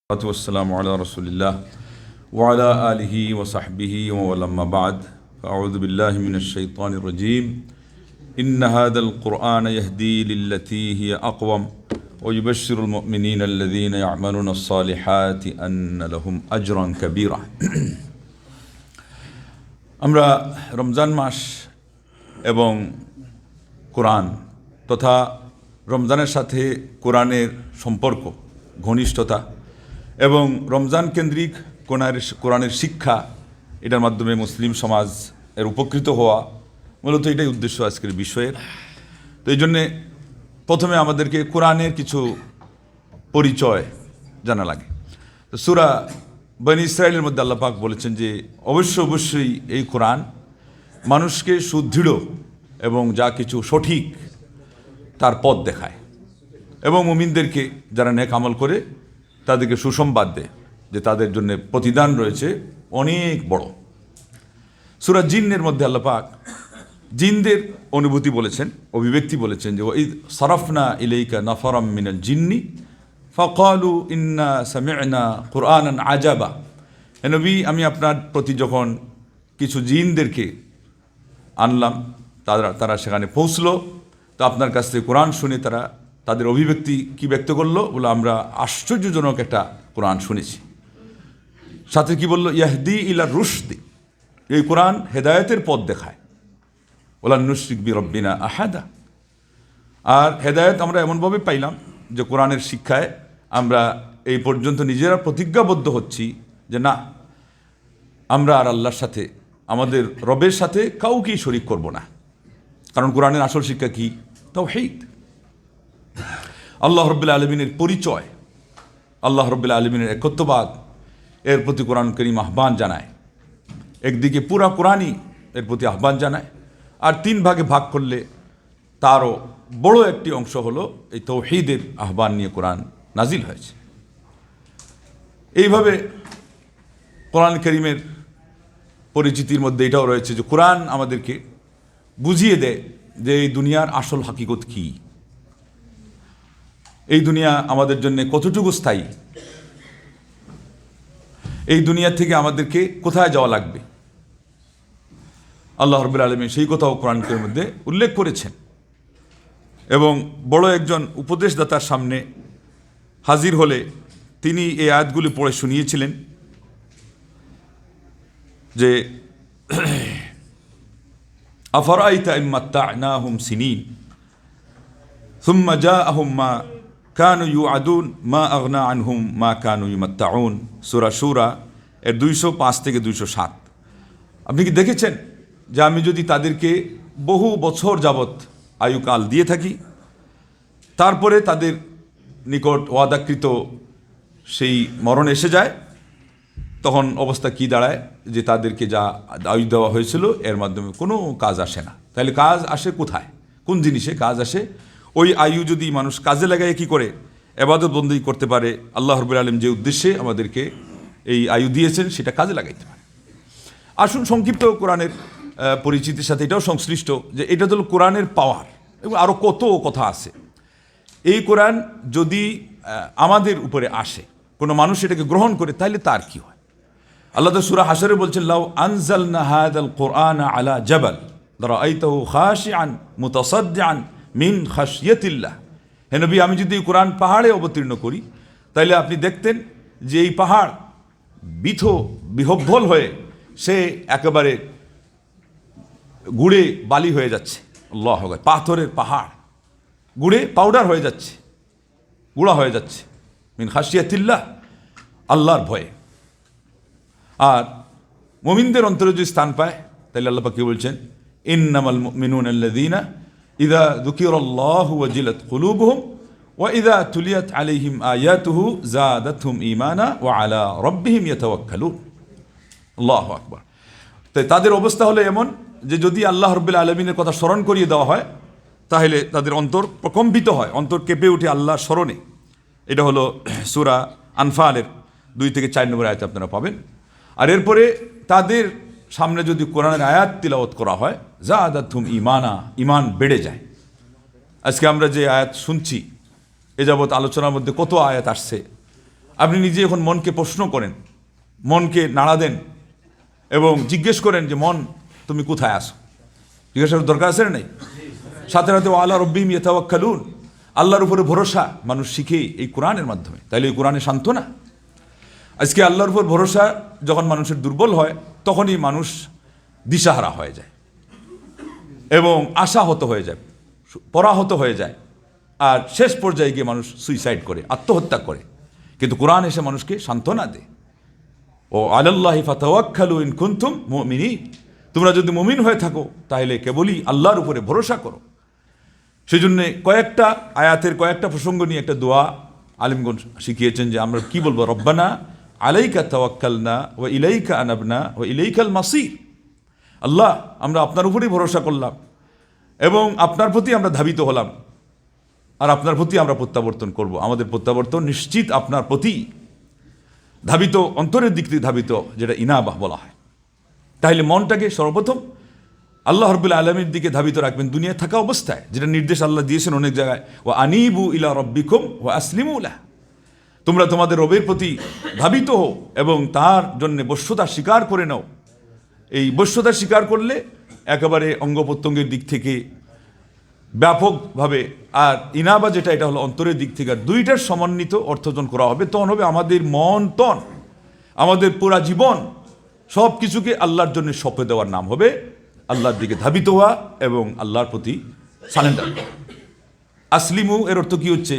والسلام على رسول الله وعلى آله وصحبه ومن بعد فأعوذ بالله من الشيطان الرجيم إن هذا القرآن يهدي للتي هي أقوم ويبشر المؤمنين الذين يعملون الصالحات أن لهم أجرا كبيرا আমরা রমজান মাস এবং কোরআন তথা রমজানের সাথে কোরআনের সম্পর্ক ঘনিষ্ঠতা এবং রমজান কেন্দ্রিক কোরআনের শিক্ষা এটার মাধ্যমে মুসলিম সমাজ এর উপকৃত হওয়া মূলত এটাই উদ্দেশ্য আজকের বিষয়ের। তো এই জন্যে প্রথমে আমাদেরকে কোরআনের কিছু পরিচয় জানা লাগে। তো সূরা বনী ইসরাঈলের মধ্যে আল্লাহ পাক বলেছেন যে অবশ্যই এই কোরআন মানুষকে সুদৃঢ় এবং যা কিছু সঠিক তার পথ দেখায় এবং মুমিনদেরকে যারা নেক আমল করে তাদেরকে সুসংবাদ দেয় যে তাদের জন্য প্রতিদান রয়েছে অনেক বড়। সূরা জিনের মধ্যে আল্লাহ পাক জিনদের অনুভূতি বলেছেন, অভিব্যক্তি বলেছেন যে ওয়াইদ সারাফনা ইলাইকা নাফারাম মিনাল জিন্নি ফাকালু ইন্না সামি'না কুরআনান আজাবা। হে নবী, আমি আপনার প্রতি যখন কিছু জিনদেরকে আনলাম তারা সেখানে পৌঁছলো, তো আপনার কাছ থেকে কোরআন শুনে তাদের অভিব্যক্তি কি ব্যক্ত করলো, বলে আমরা আশ্চর্যজনক একটা কোরআন শুনেছি। সাথে কি বললো, ইয়াহদি ইলা রুশদি, এই কোরআন হেদায়েতের পথ দেখায়। ওলা নুশরিক বিরব্বিনা আহাদা। আর হেদায়েত আমরা এমনভাবে পাইলাম যে কোরআনের শিক্ষায় আমরা এই পর্যন্ত নিজেরা প্রতিজ্ঞাবদ্ধ হচ্ছি যে না, আমরা আর আল্লাহর সাথে আমাদের রবের সাথে কাউকেই শরিক করব না। কারণ কোরআনের আসল শিক্ষা কি? তাওহীদ, আল্লাহ রাব্বুল আলামিনের পরিচয়, আল্লাহ রাব্বুল আলামিনের একত্ববাদ, এর প্রতি কোরআন কারীম আহ্বান জানায়। একদিকে পুরা কোরআনই এর প্রতি আহ্বান জানায়, আর তিন ভাগে ভাগ করলে তারও বড় একটি অংশ হলো এই তাওহীদের আহ্বান নিয়ে কোরআন নাজিল হয়েছে। এইভাবে কোরআন কারীমের পরিচিতির মধ্যে এটাও রয়েছে যে কোরআন আমাদেরকে বুঝিয়ে দেয় যে এই দুনিয়ার আসল হাকিকত কী, এই দুনিয়া আমাদের জন্য কতটুকু স্থায়ী, এই দুনিয়া থেকে আমাদেরকে কোথায় যাওয়া লাগবে। আল্লাহ রাব্বুল আলামিন সেই কথাও কোরআনের মধ্যে উল্লেখ করেছেন এবং বড় একজন উপদেশদাতার সামনে হাজির হলে তিনি এই আয়াতগুলি পড়ে শুনিয়েছিলেন যে আফারাইতা ইন মাত্তা'নাহুম সিনিন সুম্মা জাআহুম মা কানু ইউআদুন মা আগনা আনহুম মা কানু ইউমাত্তাউন। সূরা শূরা এর 205 থেকে 207। আপনি কি দেখেছেন যে আমি যদি তাদেরকে বহু বছর যাবৎ আয়ুকাল দিয়ে থাকি, তারপরে তাদের নিকট ওয়াদাকৃত সেই মরণ এসে যায়, তখন অবস্থা কি দাঁড়ায় যে তাদেরকে যা আয়ু দেওয়া হয়েছিল এর মাধ্যমে কোনো কাজ আসে না। তাহলে কাজ আসে কোথায়, কোন জিনিসে কাজ আসে? ওই আয়ু যদি মানুষ কাজে লাগায় কি করে ইবাদত বন্দেগী করতে পারে, আল্লাহ রাব্বুল আলামিন যে উদ্দেশ্যে আমাদেরকে এই আয়ু দিয়েছেন সেটা কাজে লাগাইতে পারে। আসুন সংক্ষিপ্ত কোরআনের পরিচিতির সাথে এটাও সংশ্লিষ্ট যে এটা হলো কোরআনের পাওয়ার, এবং আরও কত কথা আছে। এই কোরআন যদি আমাদের উপরে আসে, কোনো মানুষ এটাকে গ্রহণ করে, তাহলে তার কি হয়? আল্লাহ তো সূরা হাশরে বলছেন, লাউ আনজালনা হাযাল কুরআনা আলা জাবাল লারাআইতাহু খাশিআন মুতাসাদ্দিআন মিন খাশিয়াতিল্লাহ। হে নবী, আমি যদি কোরআন পাহাড়ে অবতীর্ণ করি, তাহলে আপনি দেখতেন যে এই পাহাড় বিহ্বল হয়ে সে একেবারে গুড়ে বালি হয়ে যাচ্ছে। আল্লাহু আকবার, পাথরের পাহাড় গুড়ে পাউডার হয়ে যাচ্ছে, গুঁড়া হয়ে যাচ্ছে, মিন খাশিয়াতিল্লাহ, আল্লাহর ভয়ে। আর মুমিনদের অন্তরে যদি স্থান পায়, তাহলে আল্লাহ পাক কি বলছেন, ইন্নামাল মুমিনুনা আল্লাযীনা ইযা যুকিরাল্লাহু ওয়াজিলাত কুলুবুহুম ওয়া ইযা তুলিয়াত আলাইহিম আয়াতুহু যাদাতহুম ঈমানা ওয়া আলা রাব্বিহিম ইয়াতাওয়াক্কালুন। আল্লাহু আকবার। তাই তাদের অবস্থা হলো এমন যে যদি আল্লাহ রাব্বুল আলামিনের কথা স্মরণ করিয়ে দেওয়া হয়, তাহলে তাদের অন্তর প্রকম্পিত হয়, অন্তর কেঁপে ওঠে আল্লাহর স্মরণে। এটা হলো সূরা আনফালের 2 থেকে 4 নম্বর আয়াতে আপনারা পাবেন। আর এরপরে তাদের সামনে যদি কোরআনের আয়াত তিলাওয়াত করা হয়, যাদাতহুম ঈমানা, ঈমান বেড়ে যায়। আজকে আমরা যে আয়াত শুনছি, এ যাবৎ আলোচনার মধ্যে কত আয়াত আসছে, আপনি নিজে এখন মনকে প্রশ্ন করেন, মনকে নাড়া দেন এবং জিজ্ঞেস করেন যে মন তুমি কোথায় আসো। জিজ্ঞেস করার দরকার আছে না নেই? সাথে সাথে আল্লাহ রব্বিহিম ইয়াতাওয়াক্কালুন, আল্লাহর উপরে ভরসা মানুষ শিখে এই কোরআনের মাধ্যমে। তাইলে এই কোরআনে সান্ত্বনা। আজকে আল্লাহর উপর ভরসা যখন মানুষের দুর্বল হয় তখনই মানুষ দিশাহারা হয়ে যায় এবং আশাহত হয়ে যায়, পরাহত হয়ে যায়, আর শেষ পর্যায়ে গিয়ে মানুষ সুইসাইড করে, আত্মহত্যা করে। কিন্তু কোরআন এসে মানুষকে সান্ত্বনা দেয়, ও আলাল্লাহি ফাতাওয়াক্কালু ইন কুনতুম মুমিনিন, তোমরা যদি মুমিন হয়ে থাকো তাহলে কেবলই আল্লাহর উপরে ভরসা করো। সেই জন্যে কয়েকটা আয়াতের কয়েকটা প্রসঙ্গ নিয়ে একটা দোয়া আলিমগণ শিখিয়েছেন যে আমরা কি বলবো, রব্বানা আলাইকা তাওয়াক্কালনা ওয়া ইলাইকা আনাবনা ওয়া ইলাইকাল মাসির। আল্লাহ, আমরা আপনার উপরেই ভরসা করলাম এবং আপনার প্রতি আমরা ধাবিত হলাম, আর আপনার প্রতি আমরা প্রত্যাবর্তন করব। আমাদের প্রত্যাবর্তন নিশ্চিত আপনার প্রতি ধাবিত, অন্তরের দিক থেকে ধাবিত, যেটা ইনাবাহ বলা হয়। তাহলে মনটাকে সর্বপ্রথম আল্লাহ রাব্বুল আলামিনের দিকে ধাবিত রাখবেন দুনিয়ায় থাকা অবস্থায়, যেটা নির্দেশ আল্লাহ দিয়েছেন অনেক জায়গায়, ও আনিবু ইলা রব্বিকুম ওয়া আসলিমু লাহ, তোমরা তোমাদের রবের প্রতি ধাবিত হও এবং তার জন্য বশ্যতা স্বীকার করে নাও। এই বশ্যতা স্বীকার করলে একেবারে অঙ্গ প্রত্যঙ্গের দিক থেকে ব্যাপকভাবে, আর ইনাবা যেটা, এটা হলো অন্তরের দিক থেকে, আর দুইটার সমন্বিত অর্থজন করা হবে। তখন হবে আমাদের মন তন, আমাদের পুরা জীবন সব কিছুকে আল্লাহর জন্য সঁপে দেওয়ার নাম হবে আল্লাহর দিকে ধাবিত হওয়া এবং আল্লাহর প্রতি সারেন্ডার করা। আসলিমু এর অর্থ কি হচ্ছে?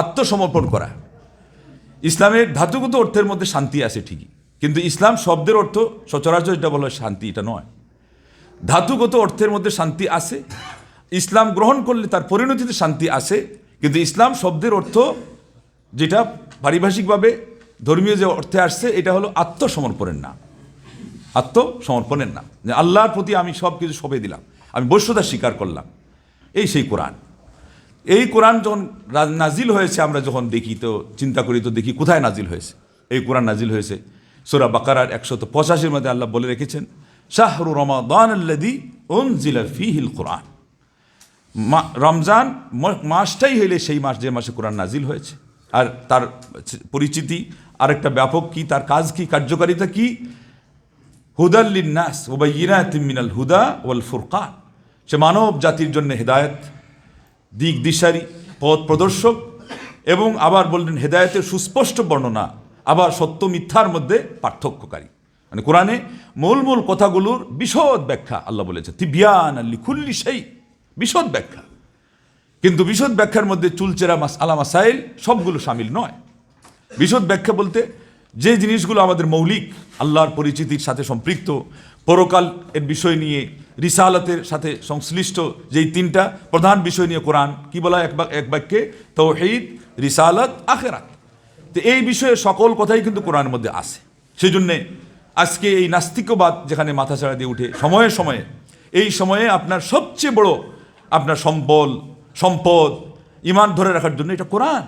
আত্মসমর্পণ করা। ইসলামের ধাতুগত অর্থের মধ্যে শান্তি আছে ঠিকই, কিন্তু ইসলাম শব্দের অর্থ সচরাচর যেটা বলা হয় শান্তি, এটা নয়। ধাতুগত অর্থের মধ্যে শান্তি আছে, ইসলাম গ্রহণ করলে তার পরিণতিতে শান্তি আসে, কিন্তু ইসলাম শব্দের অর্থ যেটা পারিভাষিকভাবে ধর্মীয় যে অর্থে আসছে, এটা হলো আত্মসমর্পণের নাম। আত্মসমর্পণের নাম, যে আল্লাহর প্রতি আমি সব কিছু সঁপে দিলাম, আমি বশ্যতা স্বীকার করলাম। এই সেই কোরআন। এই কোরআন যখন নাজিল হয়েছে আমরা যখন দেখি, তো চিন্তা করি, তো দেখি কোথায় নাজিল হয়েছে। এই কোরআন নাজিল হয়েছে সূরা বাকারার 185 মধ্যে আল্লাহ বলে রেখেছেন, শাহরু রমাদান আল্লাযী উনজিলা ফীহিল কোরআন। রমজান মাসটাই হইলে সেই মাস যে মাসে কোরআন নাজিল হয়েছে। আর তার পরিচিতি আরেকটা ব্যাপক কি, তার কাজ কি, কার্যকারিতা কি? হুদাল লিন্নাস ওয়া বাইয়িনাতিম মিনাল হুদা ওয়াল ফুরকান, সে মানব জাতির জন্য হেদায়েত, দিক দিশারি, পথ প্রদর্শক, এবং আবার বললেন হেদায়েতের সুস্পষ্ট বর্ণনা, আবার সত্য মিথ্যার মধ্যে পার্থক্যকারী। মানে কোরআনে মূল মূল কথাগুলোর বিশদ ব্যাখ্যা আল্লাহ বলেছে, তিবিয়ান লিকুল্লি শাই, বিশদ ব্যাখ্যা। কিন্তু বিশদ ব্যাখ্যার মধ্যে চুলচেরা মাসআলা মাসাইল সবগুলো শামিল নয়। বিশদ ব্যাখ্যা বলতে যে জিনিসগুলো আমাদের মৌলিক, আল্লাহর পরিচিতির সাথে সম্পৃক্ত, পরকাল এর বিষয় নিয়ে, রিসালাতের সাথে সংশ্লিষ্ট যেই তিনটা প্রধান বিষয় নিয়ে কোরআন কি বলা হয় এক বাক্যে, তাওহীদ, রিসালাত, আখিরাত। তো এই বিষয়ে সকল কথাই কিন্তু কোরআনের মধ্যে আছে। সেই জন্যে আজকে এই নাস্তিকবাদ যেখানে মাথাছাড়া দিয়ে উঠে সময়ে সময়ে, এই সময়ে আপনার সবচেয়ে বড় আপনার সম্পদ ঈমান ধরে রাখার জন্য এটা কোরআন।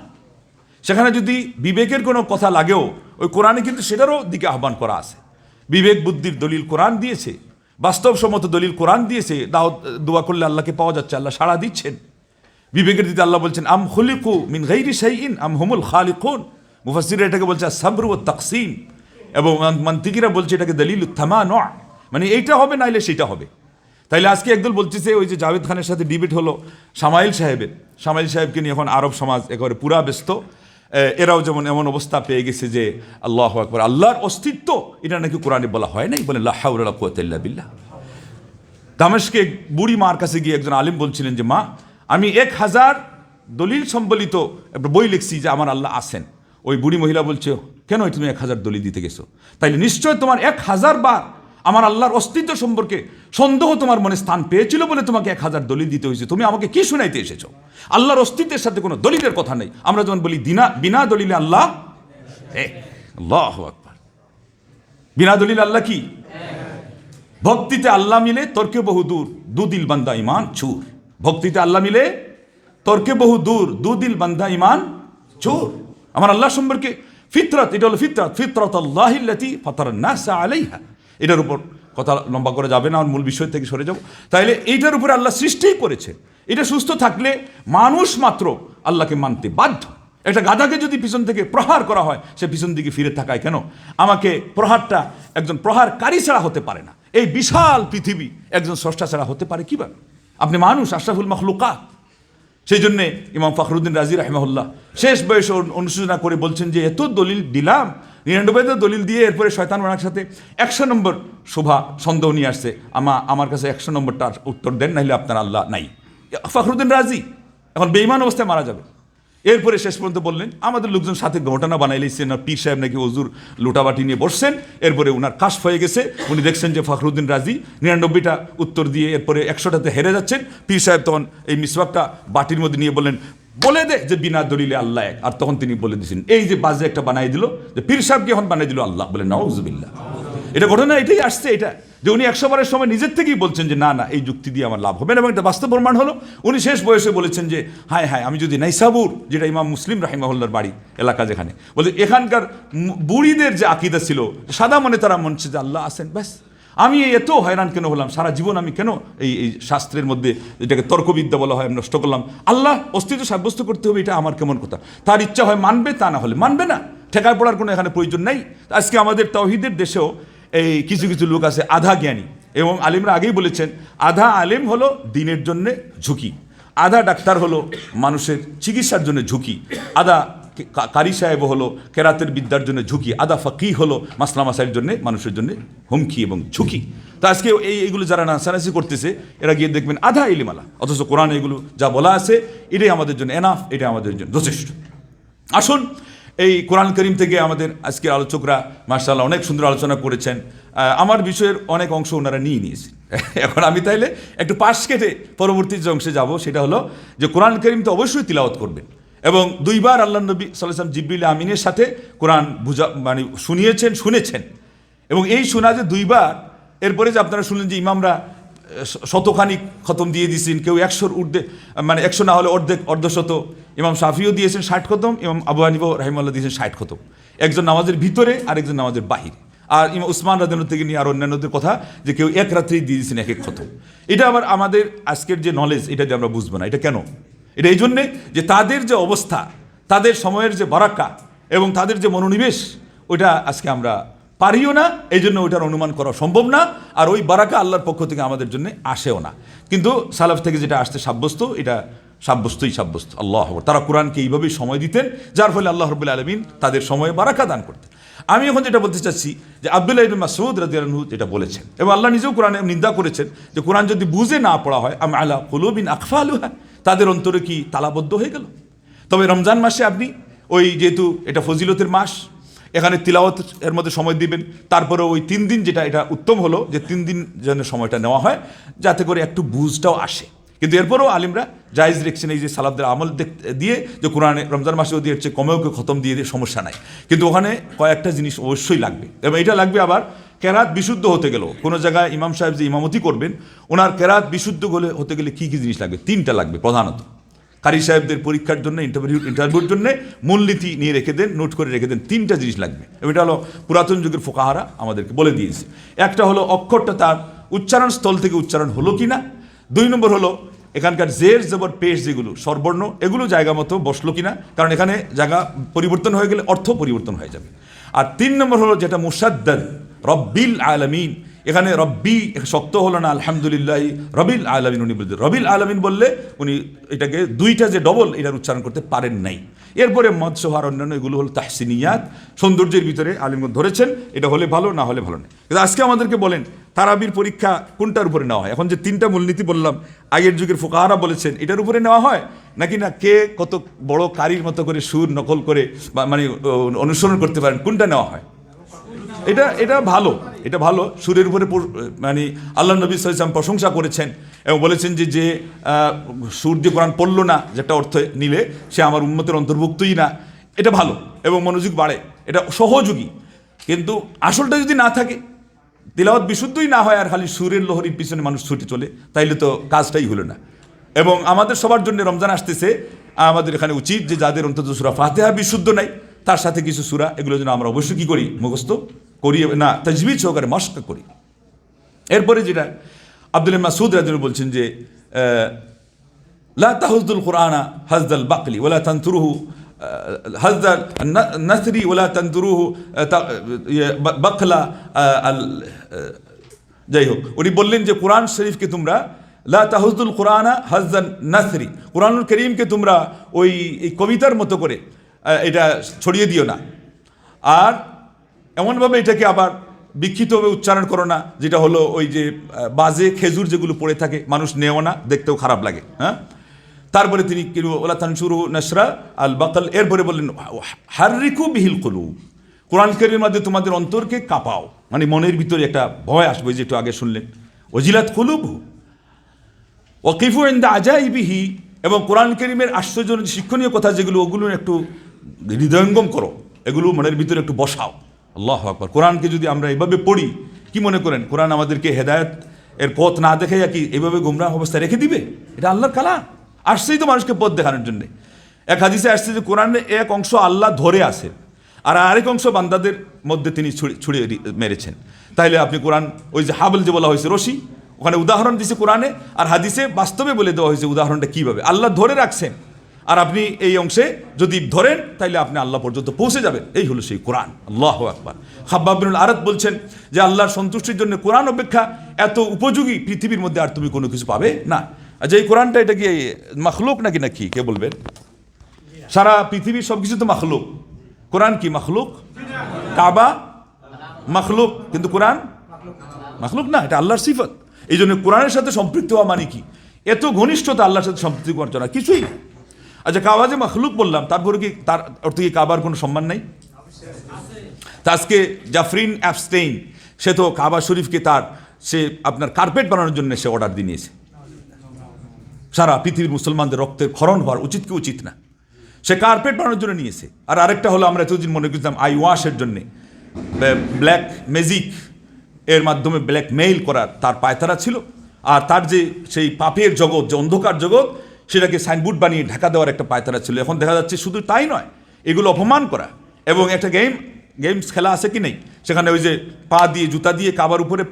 সেখানে যদি বিবেকের কোনো কথা লাগেও, ওই কোরআনে কিন্তু সেটারও দিকে আহ্বান করা আছে। বিবেক বুদ্ধির দলিল কোরআন দিয়েছে, বাস্তবসম্মত দলিল কোরআন দিয়েছে। দাওয়াত দোয়া করলে আল্লাহকে পাওয়া যাচ্ছে, আল্লাহ সাড়া দিচ্ছেন। বিবেকের দিতে আল্লাহ বলছেন আম খুলিকু মিন গায়রি শাইইন আম হুমুল খালিকুন। মুফাসসিররা এটাকে বলছে সাবর ওয়া তাকসিম, এবং মান্তিকিরা বলছে এটাকে দলিলুত তামানু, মানে এইটা হবে নাইলে সেটা হবে। তাইলে আজকে একদল বলতেছে, ওই যে জাভেদ খানের সাথে ডিবেট হলো সামাইল সাহেবকে নিয়ে এখন আরব সমাজ একেবারে পুরা ব্যস্ত। এরাও যেমন এমন অবস্থা পেয়ে গেছে যে আল্লাহু আকবার, আল্লাহর অস্তিত্ব এটা নাকি কোরআনে বলা হয় নাই, বলে লা হাওলা ওয়ালা কুওয়াতা ইল্লা বিল্লাহ। দামেশকে বুড়ি মার কাছে গিয়ে একজন আলিম বলছিলেন যে মা, আমি 1000 দলিল সম্বলিত একটা বই লিখছি যে আমার আল্লাহ আছেন। ওই বুড়ি মহিলা বলছে, কেন তুমি 1000 দলিল দিতে গেছো? তাইলে নিশ্চয় তোমার 1000 বার আমার আল্লাহর অস্তিত্ব সম্পর্কে সন্দেহ তোমার মনে স্থান পেয়েছিল বলে তোমাকে 1000 দলিল দিতে হয়েছে। তুমি আমাকে কি শুনাইতে এসেছো? আল্লাহর অস্তিত্বের সাথে কোনো দলিলের কথা নেই। আমরা যেমন বলি বিনা দলিলে আল্লাহ এক। আল্লাহু আকবার। বিনা দলিল আল্লাহ কি? ভক্তিতে আল্লাহ মিলে তর্কে বহু দূর, দুদিল বান্দা ইমান চুর। ভক্তিতে আল্লাহ মিলে তর্কে বহু দূর, দুদিল বান্দা ইমান চোর। আমার আল্লাহ সম্পর্কে ফিতরত, এটা হলো ফিতরত আল্লাহিল্লাতী ফাতারান নাস আলাইহা। এটার উপর কথা লম্বা করে যাবে না, মূল বিষয় থেকে সরে যাব। তাইলে এইটার উপরে আল্লাহ সৃষ্টিই করেছে। এটা সুস্থ থাকলে মানুষ মাত্র আল্লাহকে মানতে বাধ্য। একটা গাধাকে যদি পিছন থেকে প্রহার করা হয়, সে পিছন দিকে ফিরে থাকায় কেন? আমাকে প্রহারটা একজন প্রহারকারী ছাড়া হতে পারে না। এই বিশাল পৃথিবী একজন স্রষ্টা ছাড়া হতে পারে কিভাবে? আপনি মানুষ, আশরাফুল মখলুকাত। সেই জন্যে ইমাম ফখরুদ্দিন রাজি রাহিমাহুল্লাহ শেষ বয়সে অনুশোচনা করে বলছেন যে এত দলিল দিলাম, 99 দলিল দিয়ে এরপরে শয়তান ওনার সাথে 100 নম্বর শোভা সন্দেহ নিয়ে আসছে, আমার কাছে 100 নম্বরটার উত্তর দেন, নাহলে আপনার আল্লাহ নাই। ফখরুদ্দিন রাজি এখন বেঈমান অবস্থায় মারা যাবে। এরপরে শেষ পর্যন্ত বললেন আমাদের লোকজন সাথে ঘটনা বানাইলেছেন, পীর সাহেব নাকি অজুর লোটাবাটি নিয়ে বসছেন, এরপরে ওনার কাশ হয়ে গেছে, উনি দেখছেন যে ফখরুদ্দিন রাজি 99টা উত্তর দিয়ে এরপরে 100টাতে হেরে যাচ্ছেন। পীর সাহেব তখন এই মিসওয়াকটা বাটির মধ্যে নিয়ে বললেন বলে দে যে বিনা দলিলে আল্লাহ এক। আর তখন তিনি বলে দিয়েছেন, এই যে বাজে একটা বানাই দিল, যে পীর সাহেবকে এখন বানাই দিল আল্লাহ, বলে নাউজুবিল্লাহ। এটা ঘটনা এটাই আসছে, এটা যে উনি 100 বারের সময় নিজের থেকেই বলছেন যে না না, এই যুক্তি দিয়ে আমার লাভ হবে না, এবং একটা বাস্তব প্রমাণ হলো। উনি শেষ বয়সে বলেছেন যে হায় হায়, আমি যদি নাইসাবুর, যেটা ইমাম মুসলিম রাহিমাহুল্লাহর বাড়ি এলাকা, যেখানে বলছে এখানকার বুড়িদের যে আকিদা ছিল, সাদা মনে তারা মনছে যে আল্লাহ আছেন, ব্যাস আমি এত হয়রান কেন হলাম, সারা জীবন আমি কেন এই শাস্ত্রের মধ্যে এটাকে তর্কবিদ্যা বলা হয় নষ্ট করলাম, আল্লাহ অস্তিত্ব সাব্যস্ত করতে হবে, এটা আমার কেমন কথা। তার ইচ্ছা হয় মানবে, তা না হলে মানবে না, ঠেকায় পড়ার কোনো এখানে প্রয়োজন নেই। আজকে আমাদের তাওহীদের দেশেও এই কিছু কিছু লোক আছে আধা জ্ঞানী, এবং আলিমরা আগেই বলেছেন আধা আলিম হলো দিনের জন্য ঝুঁকি, আধা ডাক্তার হলো মানুষের চিকিৎসার জন্য ঝুঁকি, আধা কারি সাহেব হলো কেরাতের বিদ্যার জন্য ঝুঁকি, আধা ফাকিহ হলো মাসলা মাসাইলের জন্য মানুষের জন্য হুমকি এবং ঝুঁকি। তো আজকে এইগুলো যারা নাসানাসি করতেছে, এরা গিয়ে দেখবেন আধা ইলিমালা, অথচ কোরআন এগুলো যা বলা আছে এটাই আমাদের জন্য এনাফ, এটা আমাদের জন্য যথেষ্ট। আসুন এই কোরআন করিম থেকে আমাদের আজকের আলোচকরা মাশাআল্লাহ অনেক সুন্দর আলোচনা করেছেন। আমার বিষয়ের অনেক অংশ ওনারা নিয়ে নিয়েছেন। এখন আমি তাইলে একটু পাশ কেটে পরবর্তী যে অংশে যাব, সেটা হলো যে কোরআন করিম তো অবশ্যই তিলাওয়াত করবেন, এবং 2 বার আল্লাহ নবী সাল্লাল্লাহু আলাইহি ওয়াসাল্লাম জিবরিল আমিনের সাথে কোরআন শুনেছেন, এবং এই শোনা যে 2 বার, এরপরে যে আপনারা শুনলেন যে ইমামরা শতখানিক খতম দিয়ে দিয়েছেন, কেউ 100-র ঊর্ধ্বে, মানে 100 না হলে অর্ধশত, ইমাম শাফিও দিয়েছেন 60 খতম, ইমাম আবু হানিফা রাহিমাহুল্লাহ দিয়েছেন 60 খতম, একজন নামাজের ভিতরে আর একজন নামাজের বাহিরে। আর ইমাম উসমান রাদিয়াল্লাহু থেকে নিয়ে আর অন্যান্যদের কথা যে কেউ এক রাত্রেই দিয়ে দিয়েছেন 1 খতম। এটা আবার আমাদের আজকের যে নলেজ, এটা যে আমরা বুঝবো না, এটা কেন? এটা এই জন্যে যে তাদের যে অবস্থা, তাদের সময়ের যে বারাকা এবং তাদের যে মনোনিবেশ, ওইটা আজকে আমরা পারিও না, এই জন্য ওইটার অনুমান করা সম্ভব না, আর ওই বারাকা আল্লাহর পক্ষ থেকে আমাদের জন্য আসেও না। কিন্তু সালাফ থেকে যেটা আসতে সাব্যস্ত, এটা সাব্যস্ত আল্লাহ, তারা কোরআনকে এইভাবেই সময় দিতেন, যার ফলে আল্লাহ রাব্বুল আলামিন তাদের সময়ে বারাকা দান করতেন। আমি এখন যেটা বলতে চাচ্ছি যে আব্দুল্লাহ ইবনে মাসউদ রাদিয়াল্লাহু আনহু যেটা বলেছেন, এবং আল্লাহ নিজেও কোরআনে নিন্দা করেছেন যে কোরআন যদি বুঝে না পড়া হয়, আম আলা কুলুবিন আকফালুহা, তাদের অন্তরে কি তালাবদ্ধ হয়ে গেল। তবে রমজান মাসে আপনি ওই, যেহেতু এটা ফজিলতের মাস, এখানে তিলাওয়াত এর মধ্যে সময় দিবেন, তারপরে ওই 3 দিন, যেটা এটা উত্তম হলো যে 3 দিন যেন সময়টা নেওয়া হয়, যাতে করে একটু বুঝটাও আসে। কিন্তু এরপরেও আলিমরা জায়েজ রেখেছেন এই যে সালাফদের আমল দিয়ে, যে কোরআনে রমজান মাসেও দিয়ে হচ্ছে কমেও খতম দিয়ে সমস্যা নাই, কিন্তু ওখানে কয়েকটা জিনিস অবশ্যই লাগবে, এবং এটা লাগবে আবার কেরাত বিশুদ্ধ হতে গেল। কোনো জায়গায় ইমাম সাহেব যে ইমামতি করবেন, ওনার কেরাত বিশুদ্ধ হতে গেলে কী কী জিনিস লাগবে? 3টা লাগবে প্রধানত। কারি সাহেবদের পরীক্ষার জন্য, ইন্টারভিউর জন্য মূলনীতি নিয়ে রেখে দেন, নোট করে রেখে দেন, 3টা জিনিস লাগবে, এবং এটা হলো পুরাতন যুগের ফোকাহারা আমাদেরকে বলে দিয়েছে। একটা হলো অক্ষরটা তার উচ্চারণ স্থল থেকে উচ্চারণ হলো কি না। 2 নম্বর হলো এখানকার জের জবর পেশ যেগুলো স্বরবর্ণ, এগুলো জায়গা মতো বসলো কিনা, কারণ এখানে জায়গা পরিবর্তন হয়ে গেলে অর্থ পরিবর্তন হয়ে যাবে। আর 3 নম্বর হলো যেটা মুসাদ্দাদ, রব্বিল আলামিন, এখানে রব্বি শক্ত হলো না, আলহামদুলিল্লাহ রবিল আলামিন উনি বলতে, রবিল আলামিন বললে উনি এটাকে 2টা যে ডবল, এটার উচ্চারণ করতে পারেন নাই। এরপরে মদসোহার অন্যান্য এগুলো হলো তাহসিনিয়াত, সৌন্দর্যের ভিতরে আলিমগণ ধরেছেন, এটা হলে ভালো, না হলে ভালো নেই। কিন্তু আজকে আমাদেরকে বলেন তারাবির পরীক্ষা কোনটার উপরে নেওয়া হয়? এখন যে 3টা মূলনীতি বললাম, আগের যুগের ফোকাহারা বলেছেন, এটার উপরে নেওয়া হয় নাকি না কে কত বড় কারির মতো করে সুর নকল করে বা মানে অনুসরণ করতে পারেন, কোনটা নেওয়া হয়? এটা ভালো সুরের উপরে, মানে আল্লাহ নবী সাল্লাল্লাহু আলাইহি ওয়াসাল্লাম প্রশংসা করেছেন এবং বলেছেন যে সুর দিয়ে কোরআন পড়লো না, যেটা অর্থ নিলে সে আমার উম্মতের অন্তর্ভুক্তই না। এটা ভালো এবং মনোযোগ বাড়ে, এটা সহযোগী। কিন্তু আসলটা যদি না থাকে, তিলাওয়াত বিশুদ্ধই না হয়, আর খালি সুরের লহরীর পিছনে মানুষ ছুটে চলে, তাইলে তো কাজটাই হলো না। এবং আমাদের সবার জন্য রমজান আসতেছে, আমাদের এখানে উচিত যে যাদের অন্তত সূরা ফাতিহা বিশুদ্ধ নাই, তার সাথে কিছু সূরা, এগুলো যেন আমরা অবশ্যই কী করি, মুখস্থ করি না, তাজবিদ সহকারে মশক করি। এরপরে যেটা আব্দুল্লাহ মাসউদ রাদিয়াল্লাহু বলছেন যে লা তাহুজুল কুরআনা হাজদাল বাকলি ওয়ালা তানতুরুহু হাজদার নাসরি ওলা তানদুরুহু বাকলা যাই হোক, উনি বললেন যে কোরআন শরীফকে তোমরা লা তাহুজুল কোরআনা হাজদান নাসরি, কোরআনুল করিমকে তোমরা ওই কবিতার মতো করে এটা ছড়িয়ে দিও না, আর এমনভাবে এটাকে আবার বিক্ষিতভাবে উচ্চারণ করো না, যেটা হলো ওই যে বাজে খেজুর যেগুলো পড়ে থাকে, মানুষ নেও না, দেখতেও খারাপ লাগে। হ্যাঁ, তারপরে তিনি ওলা তানসুরু নাসরা আল বাকল, এরপরে বললেন হাররিকু বিহিল কুলুব, কোরআন কারীমের মধ্যে তোমাদের অন্তরকে কাঁপাও, মানে মনের ভিতরে একটা ভয় আসবে, যে একটু আগে শুনলেন ওজিলাত কুলুব ওয়াকিফু ইনদা আজাইবিহি, এবং কোরআন কারীমের আশ্চর্য শিক্ষণীয় কথা যেগুলো, ওগুলো একটু হৃদয়ঙ্গম করো, এগুলো মনের ভিতরে একটু বসাও। আল্লাহু আকবার। কোরআনকে যদি আমরা এভাবে পড়ি, কি মনে করেন কোরআন আমাদেরকে হেদায়েত এর পথ না দেখাইয়া কি এভাবে গোমরাহ অবস্থায় রেখে দিবে? এটা আল্লাহর কালাম, আসছেই তো মানুষকে পথ দেখানোর জন্যে। এক হাদিসে আসছে যে কোরআনের এক অংশ আল্লাহ ধরে আছে, আর আরেক অংশ বান্দাদের মধ্যে তিনি ছুড়িয়ে মেরেছেন। তাইলে আপনি কোরআন, ওই যে হাবল যে বলা হয়েছে রশি, ওখানে উদাহরণ দিয়েছে কোরআনে, আর হাদিসে বাস্তবে বলে দেওয়া হয়েছে উদাহরণটা কীভাবে আল্লাহ ধরে রাখছেন, আর আপনি এই অংশে যদি ধরেন তাইলে আপনি আল্লাহ পর্যন্ত পৌঁছে যাবেন। এই হলো সেই কোরআন। আল্লাহু আকবার। খাব্বাব বিনুল আরাত বলছেন যে আল্লাহর সন্তুষ্টির জন্য কোরআন অপেক্ষা এত উপযোগী পৃথিবীর মধ্যে আর তুমি কোনো কিছু পাবে না। আচ্ছা, এই কোরআনটা এটা কি মাখলুক নাকি নাকি কে বলবেন? সারা পৃথিবীর সব কিছু তো মাখলুক, কোরআন কি মাখলুক? কাবা মাখলুক, কিন্তু কোরআন মাখলুক না, এটা আল্লাহর সিফত। এই জন্য কোরআনের সাথে সম্পৃক্ত হওয়া মানে কি? এত ঘনিষ্ঠতা আল্লাহর সাথে সম্পৃক্ত করার জন্য কিছুই। আচ্ছা, কাবা যে মাখলুক বললাম, তারপরে কি তার অর্থ কি কাবার কোনো সম্মান নাই? তা আজকে জাফরিন অ্যাবস্টেইন, সে তো কাবা শরীফকে সে আপনার কার্পেট বানানোর জন্য সে অর্ডার দিয়ে নিয়েছে। সারা পৃথিবীর মুসলমানদের রক্তের ক্ষরণ হওয়ার উচিত কি উচিত না? সে কার্পেট বানানোর জন্য নিয়েছে। আর আরেকটা হলো, আমরা এতদিন মনে করছিলাম আই ওয়াশের জন্যে, ব্ল্যাক ম্যাজিক এর মাধ্যমে ব্ল্যাক মেইল করার তার পায়তারা ছিল, আর তার যে সেই পাপের জগৎ, যে অন্ধকার জগৎ, সেটাকে সাইনবোর্ড বানিয়ে ঢাকা দেওয়ার একটা পায়তারা ছিল। এখন দেখা যাচ্ছে শুধু তাই নয়, এগুলো অপমান করা, এবং একটা গেমস খেলা আছে কি নেই, সেখানে ওই যে পা দিয়ে জুতা দিয়ে কাবার উপরে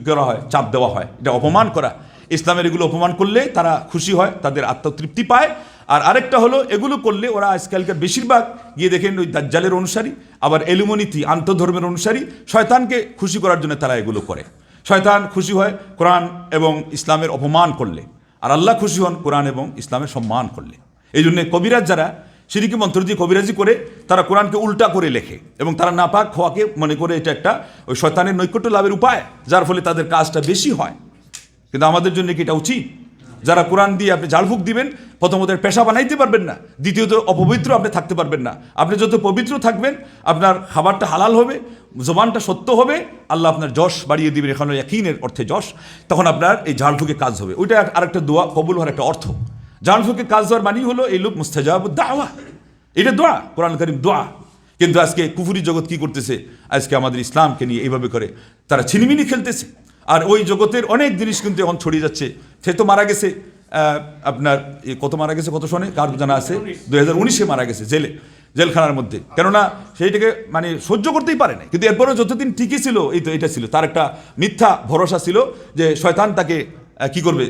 করা হয়, চাপ দেওয়া হয়, এটা অপমান করা। ইসলামের এগুলো অপমান করলে তারা খুশি হয়, তাদের আত্মতৃপ্তি পায়। আর আরেকটা হলো, এগুলো করলে ওরা আজকালকার বেশিরভাগ গিয়ে দেখেন ওই দাজ্জালের অনুসারী, আবার এলুমনিতি আন্তধর্মের অনুসারী, শয়তানকে খুশি করার জন্য তারা এগুলো করে। শয়তান খুশি হয় কোরআন এবং ইসলামের অপমান করলে, আর আল্লাহ খুশি হন কোরআন এবং ইসলামের সম্মান করলে। এই জন্য কবিরাজ যারা শিরকি মন্ত্র দিয়ে কবিরাজি করে, তারা কোরআনকে উল্টা করে লেখে, এবং তারা নাপাক হওয়াকে মনে করে এটা একটা ওই শয়তানের নৈকট্য লাভের উপায়, যার ফলে তাদের কাজটা বেশি হয়। কিন্তু আমাদের জন্য কি এটা উচিত? যারা কোরআন দিয়ে আপনি ঝাড়ফুঁক দিবেন, প্রথমত পেশা বানাইতে পারবেন না, দ্বিতীয়ত অপবিত্র আপনি থাকতে পারবেন না। আপনি যত পবিত্র থাকবেন, আপনার খাবারটা হালাল হবে, জবানটা সত্য হবে, আল্লাহ আপনার যশ বাড়িয়ে দিবেন, এখানে ইয়াকিনের অর্থে যশ, তখন আপনার এই ঝাড়ফুঁকে কাজ হবে। ওইটা আরেকটা দোয়া কবুল হওয়ার একটা অর্থ। ঝাড়ফুঁকে কাজ হওয়ার মানে হলো এই লোক মুস্তাজাবুদ দাওয়া, এটা দোয়া, কোরআন কারীম দোয়া। কিন্তু আজকে কুফরি জগৎ কি করতেছে? আজকে আমাদের ইসলামকে নিয়ে এইভাবে করে তারা ছিনিমিনি খেলতেছে। আর ওই জগতের অনেক জিনিস কিন্তু এখন ছড়িয়ে যাচ্ছে। সে তো মারা গেছে, আপনার কত মারা গেছে, কত সনে কার জানা আছে, 2019-এ মারা গেছে জেলখানার মধ্যে। কেননা সেইটাকে মানে সহ্য করতেই পারে না। কিন্তু এরপরেও যতদিন ঠিকই ছিল, এই তো এটা ছিল তার একটা মিথ্যা ভরসা ছিল যে শয়তান তাকে কি করবে,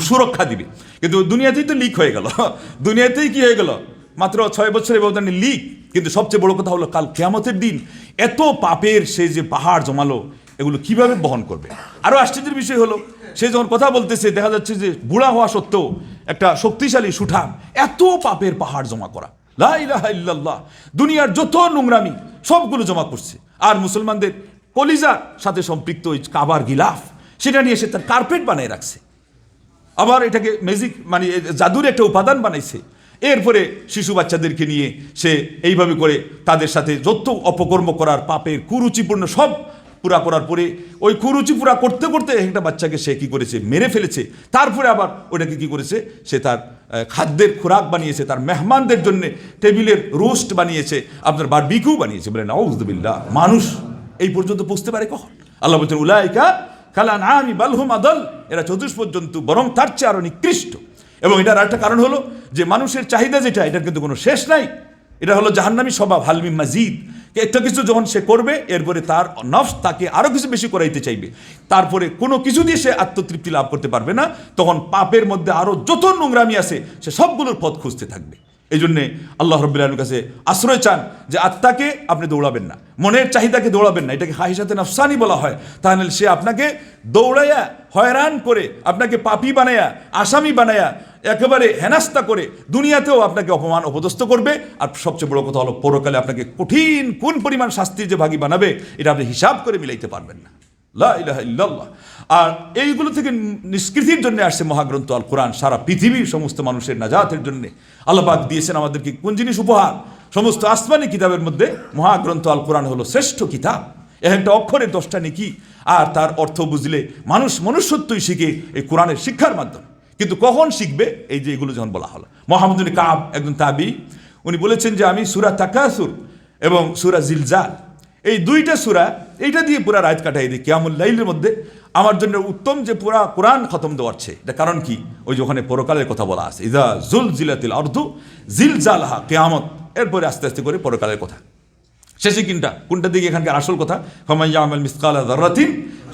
সুরক্ষা দিবে। কিন্তু দুনিয়াতেই তো লিক হয়ে গেল, দুনিয়াতেই কি হয়ে গেল, মাত্র 6 বছরের ব্যবধানে লিক। কিন্তু সবচেয়ে বড় কথা হলো, কাল কিয়ামতের দিন এত পাপের সে যে পাহাড় জমালো, এগুলো কিভাবে বহন করবে? আরও আশ্চর্যের বিষয় হলো, সে যখন কথা বলতেছে, দেখা যাচ্ছে যে বুড়া হওয়া সত্ত্বেও একটা শক্তিশালী সুঠাম, এত পাপের পাহাড় জমা করা, লা ইলাহা ইল্লাল্লাহ, দুনিয়ার যত নোংরামি সবগুলো জমা করছে। আর মুসলমানদের কলিজার সাথে সম্পৃক্ত ওই কাবার গিলাফ, সেটা নিয়ে সে তার কার্পেট বানিয়ে রাখছে, আবার এটাকে ম্যাজিক মানে জাদুর একটা উপাদান বানাইছে। এরপরে শিশু বাচ্চাদেরকে নিয়ে সে এইভাবে করে তাদের সাথে যত অপকর্ম করার, পাপের কুরুচিপূর্ণ সব পুরা করার পরে, ওই কুরুচি পুরা করতে করতে একটা বাচ্চাকে সে কী করেছে, মেরে ফেলেছে। তারপরে আবার ওটাকে কী করেছে, সে তার খাদ্যের খোরাক বানিয়েছে, তার মেহমানদের জন্য টেবিলের রোস্ট বানিয়েছে, আপনার বারবিকিউ বানিয়েছে। বলে নাউযুবিল্লাহ, মানুষ এই পর্যন্ত পৌঁছতে পারে কখন? আল্লাহ বলছেন উলাইকা কাল আনআমি বাল হুম আদাল, এরা চতুষ্পদ জন্তু, বরং তার চেয়ে আরও নিকৃষ্ট। এবং এটার আরেকটা কারণ হলো যে মানুষের চাহিদা যেটা, এটার কিন্তু কোনো শেষ নাই। এটা হলো জাহান্নামী স্বভাব, হালমি মাজিদ। একটা কিছু যখন সে করবে, এরপরে তার নফস তাকে আরও কিছু বেশি করাইতে চাইবে, তারপরে কোনো কিছু দিয়ে সে আত্মতৃপ্তি লাভ করতে পারবে না। তখন পাপের মধ্যে আরও যত নোংরামি আছে, সে সবগুলোর পথ খুঁজতে থাকবে। এই জন্যে আল্লাহ রাব্বুল আলামিনের কাছে আশ্রয় চান যে আত্মাকে আপনি দৌড়াবেন না, মনের চাহিদাকে দৌড়াবেন না, এটাকে খাহিশাতে নাফসানি বলা হয়। তাহলে সে আপনাকে দৌড়াইয়া হয়রান করে, আপনাকে পাপী বানায়া, আসামি বানায়া, একেবারে হেনাস্তা করে দুনিয়াতেও আপনাকে অপমান অপদস্থ করবে। আর সবচেয়ে বড় কথা হলো পরকালে আপনাকে কঠিন কোন পরিমাণ শাস্তির যে ভাগী বানাবে এটা আপনি হিসাব করে মিলাইতে পারবেন না। লা ইলাহা ইল্লাল্লাহ। আর এইগুলো থেকে নিষ্কৃতির জন্য আসছে মহাগ্রন্থ আল কোরআন। সারা পৃথিবীর সমস্ত মানুষের নাজাতের জন্য আল্লাহ পাক দিয়েছেন আমাদেরকে কোন জিনিস উপহার? সমস্ত আসমানি কিতাবের মধ্যে মহাগ্রন্থ আল কোরআন হলো শ্রেষ্ঠ কিতাব। একটা অক্ষরের 10টা নেকি, আর তার অর্থ বুঝলে মানুষ মনুষ্যত্বই শিখে এই কোরআনের শিক্ষার মাধ্যমে। কিন্তু কখন শিখবে? এই যে এগুলো যখন বলা হলো। মুহাম্মদ ইবনে কাব একজন তাবী, উনি বলেছেন যে আমি সূরা তাকাসুর এবং সূরা জিলজাল এই 2টা সূরা এইটা দিয়ে পুরা রাত কাটাই দিই কিয়ামুল লাইলের মধ্যে। আমার জন্য উত্তম যে পুরা কোরআন খতম দেওয়ার চেয়ে। এটা কারণ কি? ওই যে ওখানে পরকালের কথা বলা আছে, ইযা জুলজিলাতিল আরদু জিলজালাহা, কিয়ামত, এরপরে আস্তে আস্তে করে পরকালের কথা। শেষে কোনটা দিকে এখানকার আসল কথা? ফামান ইয়ামাল মিসকালা যাররাতিন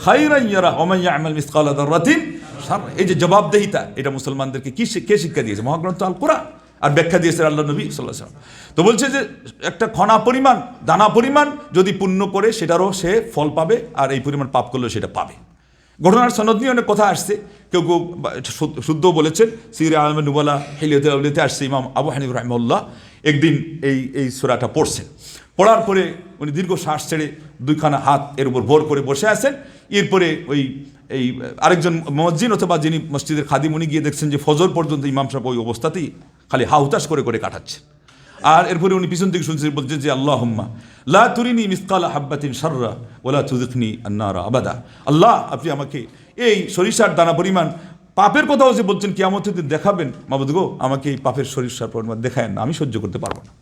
খায়রান ইয়ারা ওয়া মান ইয়ামাল মিসকালা যাররাতিন শাররান। এই যে জবাবদেহিতা, এটা মুসলমানদেরকে কে শিক্ষা দিয়েছে? মহাগ্রন্থ আল কোরআন। আর ব্যাখ্যা দিয়েছে আল্লাহ নবী সাল্লাল্লাহু আলাইহি ওয়াসাল্লাম। তো বলছে যে একটা কণা পরিমাণ, দানা পরিমাণ যদি পুণ্য করে সেটারও সে ফল পাবে, আর এই পরিমাণ পাপ করলেও সেটা পাবে। ঘটনার সনদ নিয়ে অনেক কথা আসছে, কেউ কেউ শুদ্ধ বলেছেন। সিরে আলম নুবালা হিলিয়াতুল আউলিয়াতে আসছে, ইমাম আবু হানিফা রাহিমাহুল্লাহ একদিন এই সূরাটা পড়ছেন। পড়ার পরে উনি দীর্ঘ শ্বাস ছেড়ে 2খানা হাত এর উপর ভর করে বসে আছেন। এরপরে এই আরেকজন মুয়াজ্জিন অথবা যিনি মসজিদের খাদিম, উনি গিয়ে দেখছেন যে ফজর পর্যন্ত ইমাম সাহেব ওই অবস্থাতেই খালি হাহুতাশ করে কাটাচ্ছে। আর এরপরে উনি পিছন থেকে শুনছেন, বলছেন যে আল্লাহুম্মা লা তুরিনি মিসকালা হাব্বাতিন শাররা ওয়ালা তুযিকনি আন-নারা আবাদা। আল্লাহ, আপনি আমাকে এই সরিষার দানা পরিমাণ পাপের কথাও যে বলছেন কিয়ামতের দিন দেখাবেন, মাবুদ গো, আমাকে এই পাপের সরিষার পরিমাণ দেখায়েন না, আমি সহ্য করতে পারবো না,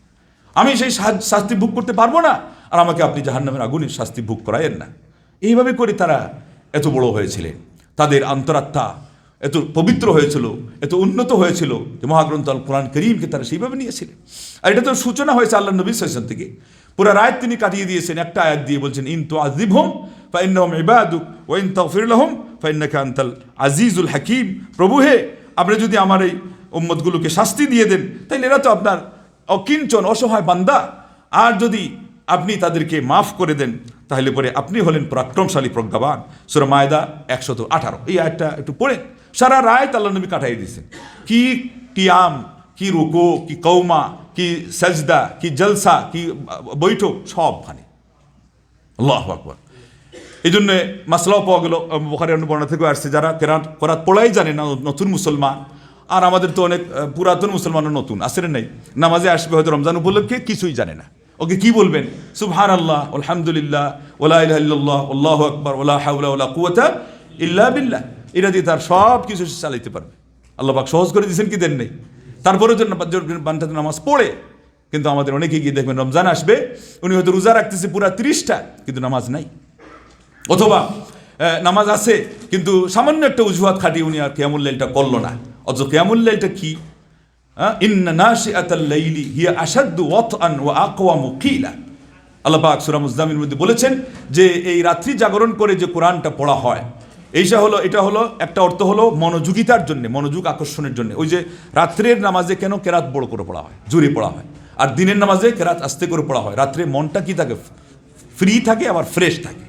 আমি সেই শাস্তি ভোগ করতে পারবো না, আর আমাকে আপনি জাহান্নামের আগুনের শাস্তি ভোগ করায়েন না। এইভাবে করে তারা এত বড় হয়েছিলেন, তাদের অন্তরাত্মা এত পবিত্র হয়েছিল, এত উন্নত হয়েছিল যে মহাগ্রন্থ আল কোরআন করিমকে তারা সেইভাবে নিয়েছিলেন। আর এটা তো সূচনা হয়েছে আল্লাহ নবী সাল্লাল্লাহু আলাইহি ওয়াসাল্লাম থেকে। পুরো রাত তিনি কাটিয়ে দিয়েছেন একটা আয়াত দিয়ে, বলছেন ইন তুআযিবহুম ফাইন্নাহুম ইবাদুক ওয়া ইন তাগফির লাহুম ফাইন্নাকা আনতাল আজিজুল হাকিম। প্রভু হে, আপনি যদি আমার এই উম্মতগুলোকে শাস্তি দিয়ে দেন তাহলে এরা তো আপনার অকিঞ্চন অসহায় বান্দা, আর যদি আপনি তাদেরকে মাফ করে দেন তাহলে পরে আপনি হলেন পরাক্রমশালী প্রজ্ঞাবান। সূরা মায়দা 118। এই আয়াতটা একটু পড়ে সারা রাত আল্লাহ নবী কাটাই দিয়েছেন। কি কিয়াম, কি রুকু, কি কওমা, কি সাজদা, কি জলসা, কি বৈঠক, সবখানে। আল্লাহু আকবার। এই জন্য মাসলাও পাওয়া গেল বুখারী বর্ণনা থেকে আসছে, যারা কেরাত পড়াই জানে না, নতুন মুসলমান, আর আমাদের তো অনেক পুরাতন মুসলমানও নতুন আসলে নাই, নামাজে আসবে হয়তো রমজান উপলক্ষে, কিছুই জানে না। ওকে কি বলবেন? সুবহানাল্লাহ, আলহামদুলিল্লাহ, ওয়ালা ইলাহা ইল্লাল্লাহ, আল্লাহু আকবার, ওয়ালা হাওলা ওয়ালা কুওয়াতা ইল্লা বিল্লাহ, এটা দিয়ে তার সব কিছু চালাইতে পারবে। আল্লাহ পাক সহজ করে দিয়েছেন কি দেন নেই? তারপরে বান্দা নামাজ পড়ে, কিন্তু আমাদের অনেকে গিয়ে দেখবেন রমজান আসবে, উনি হয়তো রোজা রাখতেছে পুরা 30টা, কিন্তু নামাজ নাই। অথবা নামাজ আছে কিন্তু সামান্য একটা অজুহাত খাটিয়ে উনি আর কিয়ামুল লাইলটা করলো না। অথচ কিয়ামুল লাইলটা কি? ইন্না নাশিআতাল লাইলি হিয়া আশাদ্দু ওয়াতআন ওয়া আকওয়ামু কিলা। আল্লাহ পাক সূরা মুজাম্মিলের মধ্যে বলেছেন যে এই রাত্রি জাগরণ করে যে কোরআনটা পড়া হয়, এটা হলো একটা অর্থ হলো মনোযোগিতার জন্য, মনোযোগ আকর্ষণের জন্য। ওই যে রাত্রের নামাজে কেন কেরাত বড় করে পড়া হয়, জোরে পড়া হয়, আর দিনের নামাজে কেরাত আস্তে করে পড়া হয়। রাত্রে মনটা কি থাকে? ফ্রি থাকে, আবার ফ্রেশ থাকে,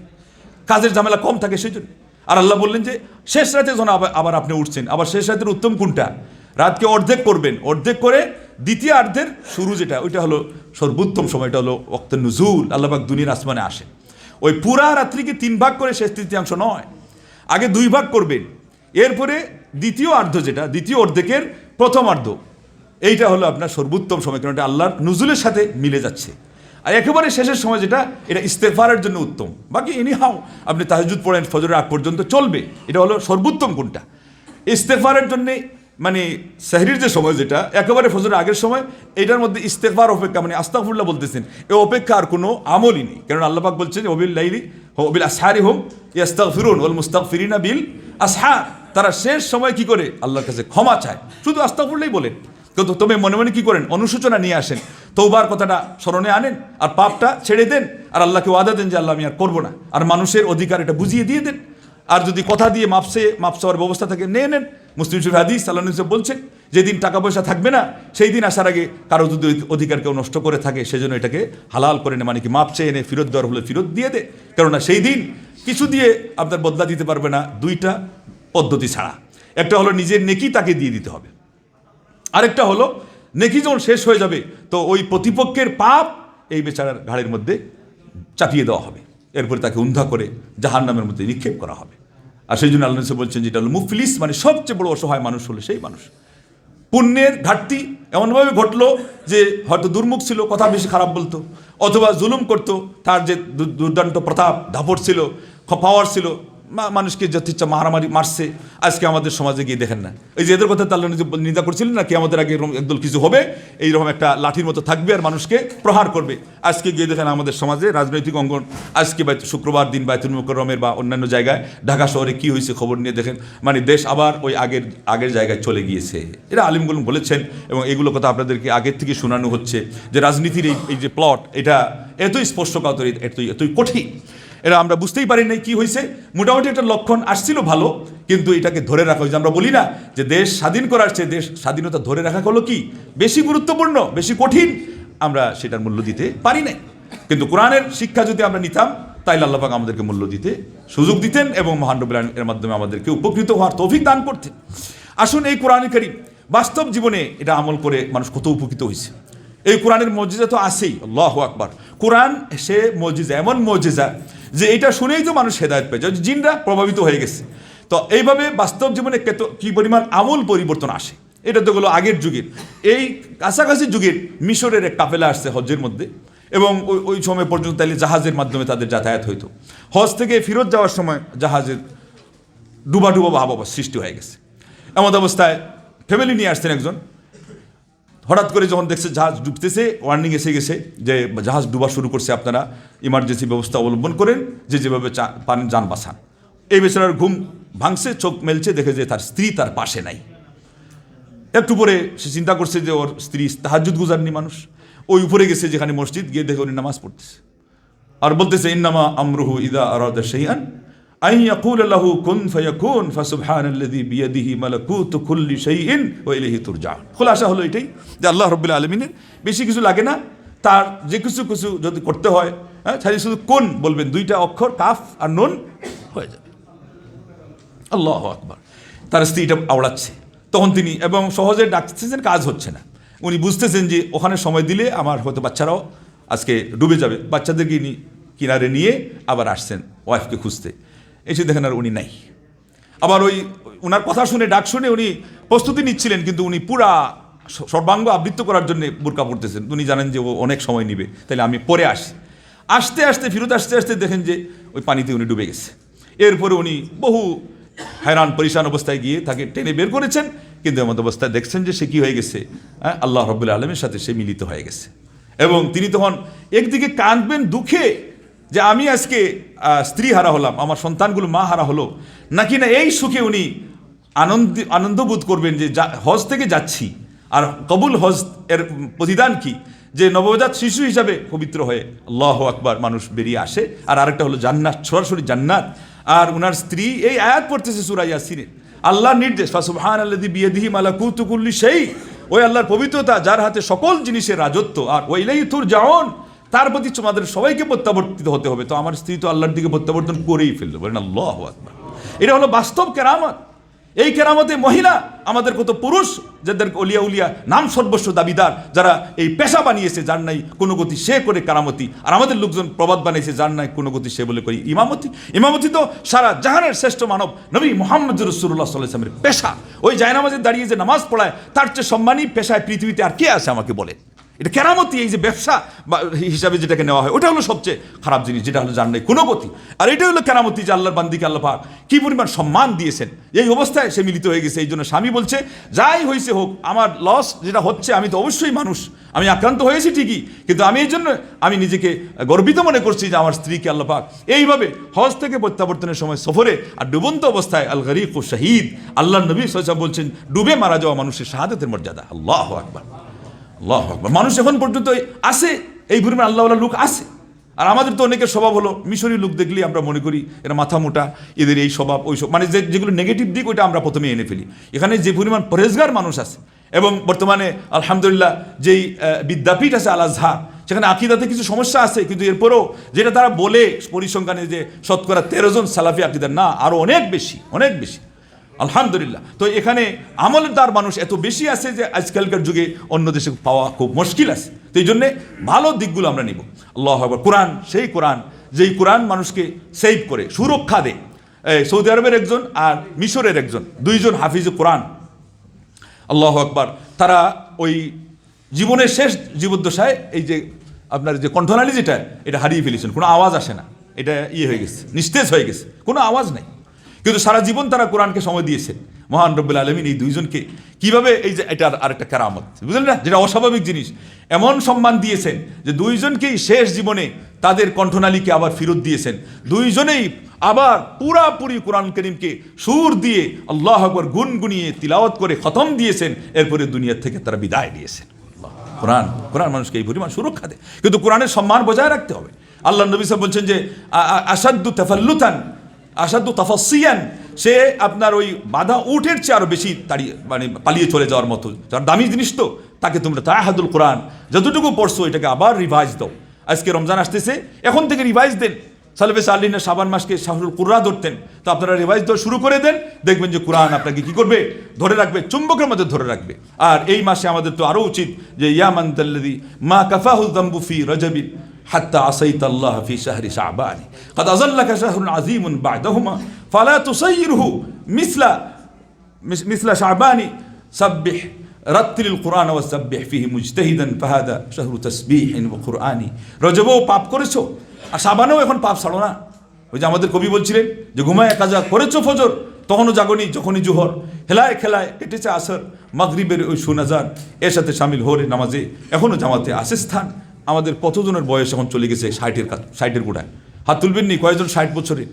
কাজের ঝামেলা কম থাকে, সেই জন্য। আর আল্লাহ বললেন যে শেষ রাতে যখন আবার আপনি উঠছেন, আবার শেষ রাতের উত্তম কোনটা? রাতকে অর্ধেক করবেন, অর্ধেক করে দ্বিতীয় অর্ধের শুরু যেটা, ওইটা হলো সর্বোত্তম সময়, এটা হলো ওয়াক্তে নুজুল। আল্লাহ পাক দুনিয়ার আসমানে আসে, ওই পুরা রাত্রিকে 3 ভাগ করে শেষ তৃতীয়াংশ নয়, আগে 2 ভাগ করবেন, এরপরে দ্বিতীয় অর্ধ যেটা, দ্বিতীয় অর্ধেকের প্রথম অর্ধ, এইটা হলো আপনার সর্বোত্তম সময়, কারণ এটা আল্লাহর নুজুলের সাথে মিলে যাচ্ছে। আর একেবারে শেষের সময় যেটা, এটা ইস্তেগফারের জন্য উত্তম। বাকি এনিহাও আপনি তাহাজ্জুদ পড়েন, ফজরের আগ পর্যন্ত চলবে, এটা হলো সর্বোত্তম কোনটা? ইস্তেগফারের জন্য মানে সেহরির যে সময় যেটা একেবারে ফজরের আগের সময়, এটার মধ্যে ইস্তেগফার অপেক্ষা মানে আস্তাগফিরুল্লাহ বলতেছেন, এই অপেক্ষা আর কোনো আমলই নেই। কারণ আল্লাহ পাক বলছেন ওবিল লাইলি ওবিল আসহারি হুম ইয়াস্তাগফিরুন ওয়াল মুস্তাগফিরিনা বিল আসহার। তারা শেষ সময় কি করে? আল্লাহর কাছে ক্ষমা চায়, শুধু আস্তাগফিরুল্লাহই বলেন। কিন্তু তবে মনে মনে কি করেন? অনুশোচনা নিয়ে আসেন, তওবার কথাটা স্মরণে আনেন, আর পাপটা ছেড়ে দেন, আর আল্লাহকে ওয়াদা দেন যে আল্লাহ আমি আর করবো না, আর মানুষের অধিকার এটা বুঝিয়ে দিয়ে দেন। আর যদি কথা দিয়ে মাপ চাওয়ার ব্যবস্থা থাকে নিয়ে নেন, মুসলিম শরীফ হাদিস সাল্লাল্লাহু আলাইহি ওয়াসাল্লাম বলছেন, যেদিন টাকা পয়সা থাকবে না সেই দিন আসার আগে কারো যদি অধিকার কেউ নষ্ট করে থাকে সেজন্য এটাকে হালাল করে নে, মানে কি মাপ চেয়ে এনে ফেরত দেওয়ার হলে ফেরত দিয়ে দে। কেননা সেই দিন কিছু দিয়ে আপনার বদলা দিতে পারবে না দুইটা পদ্ধতি ছাড়া। একটা হলো নিজের নেকি তাকে দিয়ে দিতে হবে, আরেকটা হলো নেকি যখন শেষ হয়ে যাবে তো ওই প্রতিপক্ষের পাপ এই বেচারার ঘাড়ের মধ্যে চাপিয়ে দেওয়া হবে, এরপরে তাকে উন্ধা করে জাহান্নামের মধ্যে নিক্ষেপ করা হবে। আর সেই জন্য আল্লাহ নবী বলছেন যেটা হলো মুফলিস, মানে সবচেয়ে বড় অসহায় মানুষ হলো সেই মানুষ। পুণ্যের ঘাটতি এমনভাবে ঘটলো যে হয়তো দুর্মুখ ছিল, কথা বেশি খারাপ বলতো, অথবা জুলুম করতো, তার যে দুর্দান্ত প্রতাপ দাপট ছিল, পাওয়ার ছিল, মানুষকে যথেচ্ছা মারামারি মারছে। আজকে আমাদের সমাজে গিয়ে দেখেন না, এই যে এদের কথা আল্লাহ নিন্দা করছিলেন না, কি আমাদের আগে একদল কিছু হবে এইরকম একটা লাঠির মতো থাকবে আর মানুষকে প্রহার করবে। আজকে গিয়ে দেখেন আমাদের সমাজে রাজনৈতিক অঙ্গন, আজকে শুক্রবার দিন বাইতুল মুকাররমের বা অন্যান্য জায়গায় ঢাকা শহরে কি হয়েছে খবর নিয়ে দেখেন, মানে দেশ আবার ওই আগের জায়গায় চলে গিয়েছে। এরা আলিমগুলো বলেছেন এবং এগুলো কথা আপনাদেরকে আগের থেকে শোনানো হচ্ছে যে রাজনীতির এই যে প্লট এটা এতই স্পর্শকাতর, এতই কঠিন, এটা আমরা বুঝতেই পারি নাই কি হয়েছে। মোটামুটি একটা লক্ষণ আসছিল ভালো, কিন্তু এটাকে ধরে রাখা হয়েছে। আমরা বলি না যে দেশ স্বাধীন করার চেয়ে দেশ স্বাধীনতা ধরে রাখা হলো কি বেশি গুরুত্বপূর্ণ, বেশি কঠিন, আমরা সেটার মূল্য দিতে পারি নাই। কিন্তু কোরআনের শিক্ষা যদি আমরা নিতাম তাইলে আল্লাহ পাক আমাদেরকে মূল্য দিতে সুযোগ দিতেন এবং মহান রব্বুল আলামিন এর মাধ্যমে আমাদেরকে উপকৃত হওয়ার তৌফিক দান করতেন। আসুন এই কোরআন কারীম বাস্তব জীবনে এটা আমল করে মানুষ কত উপকৃত হয়েছে। এই কোরআনের মজিজা তো আছেই, আল্লাহু আকবার। কোরআন সে মজিজা, এমন মজিজা যে এটা শুনেই তো মানুষ হেদায়েত পেয়েছে, জিনরা প্রভাবিত হয়ে গেছে। তো এইভাবে বাস্তব জীবনে কি পরিমাণ আমূল পরিবর্তন আসে, এটা তো হলো আগের যুগের। এই কাছাকাছি যুগের মিশরের এক কাফেলা আসছে হজ্জের মধ্যে, এবং ওই সময় পর্যন্ত তাইলে জাহাজের মাধ্যমে তাদের যাতায়াত হইতো। হজ থেকে ফিরত যাওয়ার সময় জাহাজের ডুবা আবহাওয়া সৃষ্টি হয়ে গেছে। এমন অবস্থায় ফ্যামিলি নিয়ে আসছেন একজন, হঠাৎ করে যখন দেখছে জাহাজ ডুবতেছে, ওয়ার্নিং এসে গেছে যে জাহাজ ডুবা শুরু করছে, আপনারা ইমার্জেন্সি ব্যবস্থা অবলম্বন করেন, যেভাবে পানি যান বাঁচান। এই বেচারার ঘুম ভাঙছে, চোখ মেলছে, দেখে যে তার স্ত্রী তার পাশে নাই। একটু পরে সে চিন্তা করছে যে ওর স্ত্রী তাহাজ্জুদ গুজারনি মানুষ, ওই উপরে গেছে যেখানে মসজিদ, গিয়ে দেখে উনি নামাজ পড়তেছে আর বলতেছে ইন্নামা আমরুহু ইযা আরাদা শাইআন আন ইয়াকুলা লাহু কুন ফায়াকুন ফাসুবহানাল্লাযী বিয়াদিহি মালাকুতু কুল্লি শাইইন ওয়া ইলাইহি তুরজাউন। খোলাসা হলো এটাই যে আল্লাহ রাব্বুল আলামিনের বেশি কিছু লাগে না, তার যে কিছু যদি করতে হয় খালি শুধু কোন বলবেন, দুইটা অক্ষর কাফ আর নুন হয়ে যাবে। আল্লাহু আকবার। তার স্ত্রীটা আওড়াচ্ছে তখন তিনি, এবং সহজে ডাকতেছেন, কাজ হচ্ছে না। উনি বুঝতেছেন যে ওখানে সময় দিলে আমার হয়তো বাচ্চারাও আজকে ডুবে যাবে, বাচ্চাদেরকে কিনারে নিয়ে আবার আসছেন ওয়াইফকে খুঁজতে। এসে দেখেন আর উনি নাই। আবার ওনার কথা শুনে, ডাক শুনে উনি প্রস্তুতি নিচ্ছিলেন, কিন্তু উনি পুরা সর্বাঙ্গ আবৃত্ত করার জন্য বোরকা পড়তেছেন। উনি জানেন যে ও অনেক সময় নিবে, তাহলে আমি পরে আসি। ফিরত আসতে দেখেন যে ওই পানিতে উনি ডুবে গেছে। এরপরে উনি বহু हैरान परेशान अवस्थाয় গিয়ে তাকে টেনে বের করেছেন, কিন্তু এমন অবস্থায় দেখছেন যে সে কি হয়ে গেছে, আল্লাহ রাব্বুল আলামিনের সাথে সে মিলিত হয়ে গেছে। এবং তিনি তখন একদিকে কাঁদবেন দুঃখে যে আমি আজকে স্ত্রী হারা হলাম, আমার সন্তানগুলো মা হারা হলো, নাকি না এই সুখে উনি আনন্দ বোধ করবেন যে হজ থেকে যাচ্ছি। আর কবুল হজ এর প্রতিদান কি, যে নবজাত শিশু হিসাবে পবিত্র হয়ে আল্লাহু আকবার মানুষ বেরিয়ে আসে। আর আরেকটা হলো জান্নাত, সরাসরি জান্নাত। আর উনার স্ত্রী এই আয়াত পড়তেছে সূরা ইয়াসিনে, আল্লাহর নির্দেশ ফাসুবহানাল্লাযী বিয়াদিহি মালাকুতু কুল্লি শাই, ওই আল্লাহর পবিত্রতা যার হাতে সকল জিনিসের রাজত্ব, আর ওয়া ইলাইহি তুরজাউন, তার প্রতি তোমাদের সবাইকে প্রত্যাবর্তিত হতে হবে। তো আমার স্ত্রী তো আল্লাহর দিকে প্রত্যাবর্তন করেই ফেললো, বলেন আল্লাহু আকবার। এটা হলো বাস্তব কেরামত। এই কেরামতে মহিলা আমাদের কত পুরুষ যাদের উলিয়া নাম সর্বস্ব দাবিদার, যারা এই পেশা বানিয়েছে, যার নাই কোনো গতি সে করে কারামতি, আর আমাদের লোকজন প্রবাদ বানিয়েছে যার নাই কোনো গতি সে বলে করি ইমামতি তো সারা জাহানের শ্রেষ্ঠ মানব নবী মুহাম্মদ রাসূলুল্লাহ সাল্লাল্লাহু আলাইহি ওয়াসাল্লামের পেশা। ওই জায়নামাজে দাঁড়িয়ে যে নামাজ পড়ায়, তার চেয়ে সম্মানী পেশায় পৃথিবীতে আর কে আছে আমাকে বলে? এটা কেরামতি, এই যে ব্যবসা হিসাবে যেটাকে নেওয়া হয়, ওটা হলো সবচেয়ে খারাপ জিনিস, যেটা হলো জান নাই কোনো গতি। আর এটা হলো কেরামতি যে আল্লাহর বান্দিকে আল্লাহ পাক কি পরিমাণ সম্মান দিয়েছেন। এই অবস্থায় সে মিলিত হয়ে গেছে। এই জন্য স্বামী বলছে যাই হয়েছে হোক, আমার লস যেটা হচ্ছে, আমি তো অবশ্যই মানুষ, আমি আক্রান্ত হয়েছি ঠিকই, কিন্তু আমি এই জন্য আমি নিজেকে গর্বিত মনে করছি যে আমার স্ত্রীকে আল্লাহ পাক এইভাবে হজ থেকে প্রত্যাবর্তনের সময় সফরে আর ডুবন্ত অবস্থায় আল গরিক ও শাহিদ, আল্লাহ নবী সাল্লাল্লাহু আলাইহি ওয়াসাল্লাম বলছেন ডুবে মারা যাওয়া মানুষের শাহাদাতের মর্যাদা। আল্লাহু আকবার, আল্লাহু আকবার। মানুষ এখন পর্যন্ত আছে, এই পরিমাণ আল্লাহওয়ালা লোক আছে। আর আমাদের তো অনেকের স্বভাব হলো মিশরি লোক দেখলেই আমরা মনে করি এরা মাথা মোটা, এদের এই স্বভাব ওই সব, মানে যেগুলো নেগেটিভ দিক ওইটা আমরা প্রথমে এনে ফেলি। এখানে যে পরিমাণ পরেজগার মানুষ আছে, এবং বর্তমানে আলহামদুলিল্লাহ যেই বিদ্যাপীঠ আছে আল আজহার, সেখানে আকিদাতে কিছু সমস্যা আছে, কিন্তু এরপরও যেটা তারা বলে পরিসংখ্যানে যে শতকরা 13 জন সালাফি আকিদার, না আরও অনেক বেশি, অনেক বেশি আলহামদুলিল্লাহ। তো এখানে আমলদার মানুষ এত বেশি আছে যে আজকালকার যুগে অন্য দেশে পাওয়া খুব মুশকিল আছে। তো এই জন্যে ভালো দিকগুলো আমরা নিব। আল্লাহু আকবার। কোরআন, সেই কোরআন যেই কোরআন মানুষকে সেভ করে, সুরক্ষা দেয়। সৌদি আরবের একজন আর মিশরের একজন, দুইজন হাফিজ কোরআন, আল্লাহু আকবার, তারা ওই জীবনের শেষ জীবদ্দশায় এই যে আপনার যে কণ্ঠনালী যেটা, এটা হারিয়ে ফেলেছেন, কোনো আওয়াজ আসে না, এটা হয়ে গেছে, নিস্তেজ হয়ে গেছে, কোনো আওয়াজ নাই, কিন্তু সারা জীবন তারা কোরআনকে সময় দিয়েছেন। মহান রব্বুল আলামিন এই দুইজনকে কিভাবে, এই যে এটা আরেকটা কেরামত, বুঝলেন না, যেটা অস্বাভাবিক জিনিস, এমন সম্মান দিয়েছেন যে দুইজনকেই শেষ জীবনে তাদের কণ্ঠনালীকে আবার ফেরত দিয়েছেন। দুইজনেই আবার পুরাপুরি কোরআন করিমকে সুর দিয়ে আল্লাহু আকবার গুনগুনিয়ে তিলাওয়াত করে খতম দিয়েছেন, এরপরে দুনিয়ার থেকে তারা বিদায় নিয়েছেন। কোরআন মানুষকে এই পরিমাণ সুরক্ষা দেয়, কিন্তু কোরআনের সম্মান বজায় রাখতে হবে। আল্লাহ নবী সাহেব বলছেন যে আসাদ্দু তাফাল্লুতান আসাদ্দু তাফাসসিয়ান, সে আপনার ওই বাধা উঠের চেয়ে আরও বেশি তাড়িয়ে মানে পালিয়ে চলে যাওয়ার মতো, যার দামি জিনিস তো তাকে তোমরা তাহাদুল কোরআন যতটুকু পড়ছো এটাকে আবার রিভাইজ দাও। আজকে রমজান আসতেছে, এখন থেকে রিভাইজ দেন। সালেফে সালিহিনরা শাবান মাসকে শাহরুল কুরআন ধরতেন, তো আপনারা রিভাইজ দেওয়া শুরু করে দেন, দেখবেন যে কোরআন আপনাকে কি করবে, ধরে রাখবে, চুম্বকের মধ্যে ধরে রাখবে। আর এই মাসে আমাদের তো আরও উচিত যে ইয়া মান তাল্লাযী মা কাফাহু যামবু ফি রাজাবিন হাত্তা আসাইতা আল্লাহ ফি শাহরি শাবান قد أظلك شهر عظيم بعدهما فلا تصيره مثل شعبان سبح رتل القرآن وسبح فيه مجتهدا فهذا شهر تسبيح وقرآن। রজবেও পাপ করেছো আর শাবানেও এখন পাপ ছাড়ো না। ওই যে আমাদের কবি বলছিলেন যে ঘুমায় কাজা করেছো ফজর, তখনও জাগনি যখনই জোহর, হেলায় খেলায় কেটেছে আসর, মাগরিবের ওই সুনাজান এর সাথে শামিল হরে নামাজে এখনও জামাতে আসে স্থান। আমাদের কতজনের বয়স এখন চলে গেছে 60-এর গোড়ায়? হাত তুলবেন নি, কয়েকজন 60 বছরের?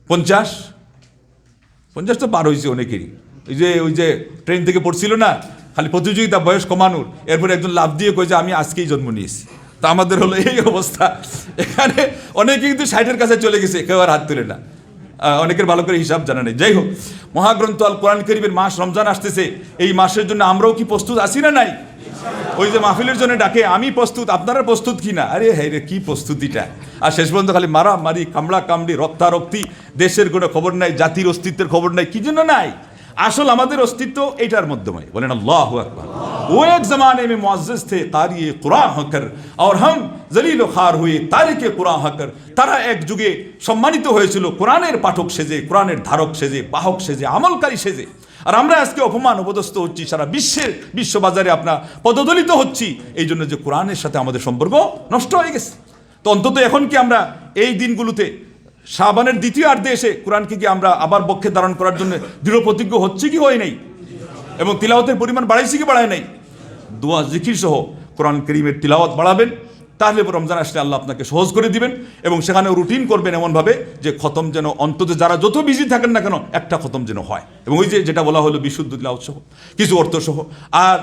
50 তো পার হয়েছে অনেকেরই। ওই যে ট্রেন থেকে পড়ছিল না, খালি প্রতিযোগিতা বয়স কমানোর, এরপরে একজন লাভ দিয়ে কয়ে যে আমি আজকেই জন্ম নিয়েছি। তা আমাদের হলো এই অবস্থা। এখানে অনেকে কিন্তু 60-এর কাছে চলে গেছে, কেউ আর হাত তুলে না, অনেকের ভালো করে হিসাব জানা নেই। যাই হোক, মহাগ্রন্থ আল কোরআন কারীমের মাস রমজান আসতেছে, এই মাসের জন্য আমরাও কি প্রস্তুত আছি না নাই? ওই যে মাহফিলের জন্য ডাকে আমি প্রস্তুত, আপনারা প্রস্তুত কি না? আরে হ্যাঁ রে, কি প্রস্তুতিটা! আর শেষ পর্যন্ত খালি মারামারি, কামড়া কামড়ি, রক্তারক্তি, দেশের কোনো খবর নাই, জাতির অস্তিত্বের খবর নাই। কি জন্য নাই? আসল আমাদের অস্তিত্ব এইটার মাধ্যমে। বলেন আল্লাহু আকবার। वो एक ज़माने में मुअज़्ज़ज़ थे क़ारी कुरान होकर और हम ज़लील ख़ार हुए तारिक कुरान होकर। তারা এক যুগে সম্মানিত হয়েছিল কোরআনের পাঠক সেজে, কোরআনের ধারক সেজে, বাহক সেজে, আমলকারী সেজে। আর আমরা আজকে অপমান অপদস্থ হচ্ছি, সারা বিশ্ববাজারে আপনার পদদলিত হচ্ছি, এই জন্য যে কোরআনের সাথে আমাদের সম্পর্ক নষ্ট হয়ে গেছে। তো অন্তত এখন কি আমরা এই দিনগুলোতে শাবানের দ্বিতীয়ার্ধে এসে কোরআনকে কি আমরা আবার বক্ষে ধারণ করার জন্য দৃঢ় প্রতিজ্ঞ হচ্ছে কি হয় নাই? এবং তিলাওয়াতের পরিমাণ বাড়াইছে কি বাড়ায় নাই? দোয়া জিকির সহ কোরআন কারীমের তিলাওয়াত বাড়াবেন, তাহলে রমজান আসলে আল্লাহ আপনাকে সহজ করে দিবেন। এবং সেখানেও রুটিন করবেন এমনভাবে যে খতম যেন অন্তত যারা যত বিজি থাকেন না কেন একটা খতম যেন হয়। এবং ওই যেটা বলা হলো বিশুদ্ধ তিলাওয়াত সহ, কিছু অর্থ সহ। আর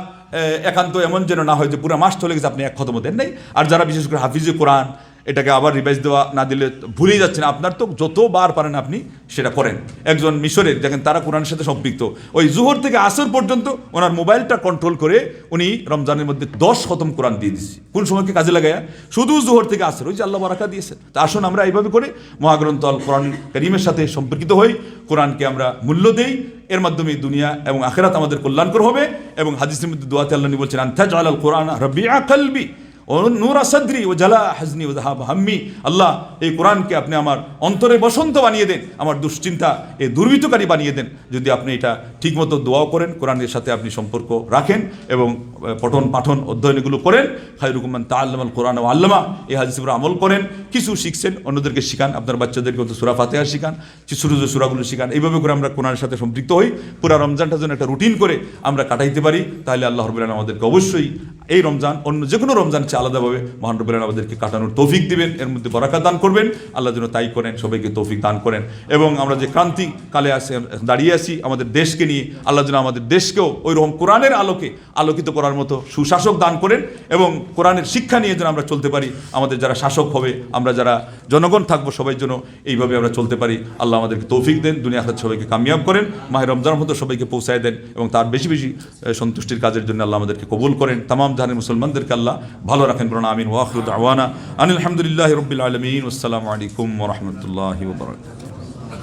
একান্ত এমন যেন না হয় যে পুরো মাস চলে গেছে আপনি এক খতমও দেন নাই। আর যারা বিশেষ করে হাফিজে কোরআন, এটাকে আবার রিভাইজ দেওয়া না দিলে ভুলেই যাচ্ছেন। আপনার তো যতবার পারেন আপনি সেটা করেন। একজন মিশরের দেখেন, তারা কোরআনের সাথে সম্পৃক্ত, ওই জুহর থেকে আসর পর্যন্ত ওনার মোবাইলটা কন্ট্রোল করে উনি রমজানের মধ্যে 10 খতম কোরআন দিয়ে দিচ্ছি। কোন সময়কে কাজে লাগায়া? শুধু জুহর থেকে আসর, ওই যে আল্লাহ বারাকা দিয়েছেন। তা আসুন আমরা এইভাবে করে মহাগ্রন্থ আল কোরআন কারীমের সাথে সম্পর্কিত হই, কোরআনকে আমরা মূল্য দেই, এর মাধ্যমে দুনিয়া এবং আখিরাত আমাদের কল্যাণকর হবে। এবং হাদিসের মধ্যে দোয়াতে আল্লাহ নবী বলছেন আনতাজআলাল কোরআন রাবিআ কলবি ও নূরা সাদরি ও জালা হাজনি ও যাহাব হাম্মি। আল্লাহ, এই কোরআনকে আপনি আমার অন্তরে বসন্ত বানিয়ে দেন, আমার দুশ্চিন্তা এই দুর্বৃত্তকারী বানিয়ে দেন। যদি আপনি এটা ঠিকমতো দোয়াও করেন, কোরআনের সাথে আপনি সম্পর্ক রাখেন এবং পঠন পাঠন অধ্যয়ন এগুলো করেন, খায়রুকুম মান তাআল্লামাল কোরআন ওয়া আল্লামা, এই হাদিসের উপর আমল করেন, কিছু শিখছেন অন্যদেরকে শিখান, আপনার বাচ্চাদেরকে সূরা ফাতিহা শিখান, ছোট ছোট সূরাগুলো শিখান। এইভাবে করে আমরা কোরআনের সাথে সম্পৃক্ত হই, পুরো রমজানটা যেন একটা রুটিন করে আমরা কাটাইতে পারি। তাহলে আল্লাহ রাব্বুল আলামিন আমাদেরকে অবশ্যই এই রমজান অন্য যে কোনো রমজান চেয়ে আলাদাভাবে মহান রব্বুল আলামিন আমাদেরকে কাটানোর তৌফিক দিবেন, এর মধ্যে বরাকাত দান করবেন। আল্লাহ যেন তাই করেন, সবাইকে তৌফিক দান করেন। এবং আমরা যে ক্রান্তিকালে দাঁড়িয়ে আছি আমাদের দেশকে নিয়ে, আল্লাহ যেন আমাদের দেশকেও ওই রকম কোরআনের আলোকে আলোকিত করার মতো সুশাসক দান করেন এবং কোরআনের শিক্ষা নিয়ে যেন আমরা চলতে পারি। আমাদের যারা শাসক হবে, আমরা যারা জনগণ থাকবো, সবাই যেন এইভাবে আমরা চলতে পারি। আল্লাহ আমাদেরকে তৌফিক দেন, দুনিয়া আখিরাত সবাইকে কামিয়াব করেন, মাহে রমজান মতো সবাইকে পৌঁছায় দেন এবং তার বেশি বেশি সন্তুষ্টির কাজের জন্য আল্লাহ আমাদেরকে কবুল করেন। তামাম জাহানের মুসলমানদেরকে আল্লাহ ভালো রাখেন। বলুন আমিন। ওয়া আখিরু দাওয়ানা আনিল হামদুলিল্লাহি রাব্বিল আলামিন। আসসালামু আলাইকুম ওয়া রাহমাতুল্লাহি ওয়া বারাকাতুহু।